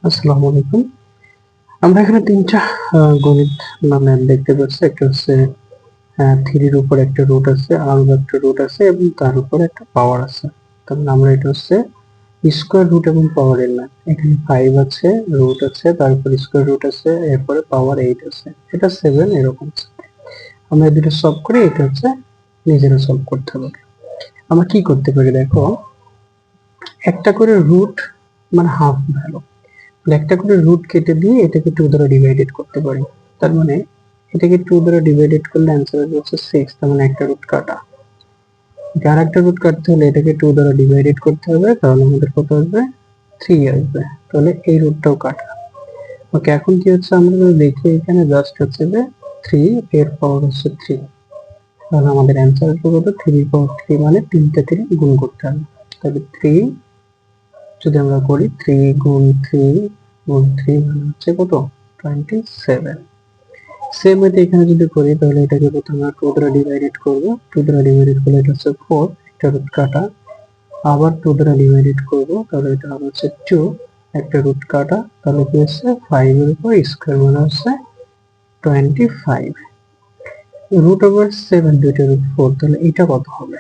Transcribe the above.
আসসালামু আলাইকুম। আমরা এখানে ৩ টা গণিত বা ম্যাথ দেখতে পাচ্ছি। একটা হচ্ছে 3 এর উপর একটা রুট আছে, আলাদা একটা রুট আছে এবং তার উপর একটা পাওয়ার আছে। তার মানে আমরা এটা হচ্ছে স্কয়ার রুট এবং পাওয়ারের ম্যাথ। এখানে 5 আছে, রুট আছে, তারপর স্কয়ার রুট আছে, এরপরে পাওয়ার 8 আছে। এটা 7 এরকম আছে। আমরা এই দুটো সলভ করি, এটা হচ্ছে নিজেরা সলভ করতে হবে। আমরা কি করতে পারি দেখো, একটা করে রুট মানে হাফ ভ্যালু। একটা করে রুট কেটে দিয়ে এটাকে 2 দ্বারা ডিভাইডেড করতে পারি। তার মানে এটাকে 2 দ্বারা ডিভাইডেড করলে অ্যান্সার আসবে হচ্ছে 6, তার মানে একটা রুট কাটা। আর একটা রুট কাটতে হলে এটাকে 2 দ্বারা ডিভাইডেড করতে হবে, তাহলে আমাদের কত আসবে? 3 আসবে। তাহলে এই রুটটাও কাটা। ওকে, এখন কি হচ্ছে আমরা যদি দেখি এখানে জাস্ট হচ্ছে যে 3 এর পাওয়ার হচ্ছে 3। তাহলে আমাদের অ্যান্সার আসবে কত? 3 পাওয়ার 3 মানে 3টা 3 গুণ করতে হবে। তাহলে 3 যদি আমরা করি 3 গুণ 3 গুণ 3 মানে হচ্ছে কত? 27। সেম ওয়েতে এখানে যদি করি তাহলে এটাকে প্রথমে 2 দ্বারা ডিভাইডেড করব। 2 দ্বারা ডিভাইডেড করলে এটা হচ্ছে 4, একটা রুট কাটা। আবার 2 দ্বারা ডিভাইডেড করব, তাহলে এটা হবে হচ্ছে 2, একটা রুট কাটা। তাহলে কি হচ্ছে 5 এর উপর স্কয়ার মানে হচ্ছে 25। রুট ওভার 7 দুইটা রুট 4, তাহলে এটা কত হবে?